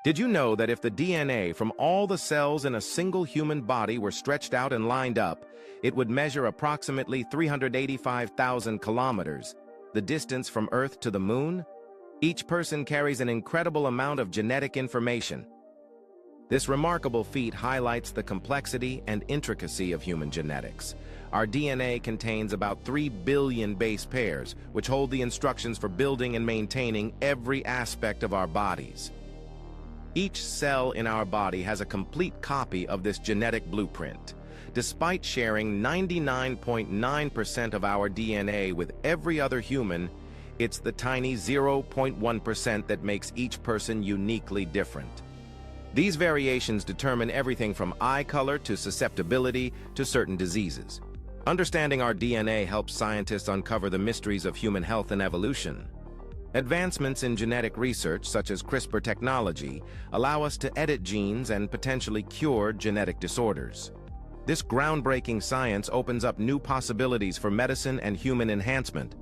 Did you know that if the DNA from all the cells in a single human body were stretched out and lined up, it would measure approximately 385,000 kilometers, the distance from Earth to the Moon? Each person carries an incredible amount of genetic information. This remarkable feat highlights the complexity and intricacy of human genetics. Our DNA contains about 3 billion base pairs, which hold the instructions for building and maintaining every aspect of our bodies. Each cell in our body has a complete copy of this genetic blueprint. Despite sharing 99.9% of our DNA with every other human, it's the tiny 0.1% that makes each person uniquely different. These variations determine everything from eye color to susceptibility to certain diseases. Understanding our DNA helps scientists uncover the mysteries of human health and evolution. Advancements in genetic research, such as CRISPR technology, allow us to edit genes and potentially cure genetic disorders. This groundbreaking science opens up new possibilities for medicine and human enhancement.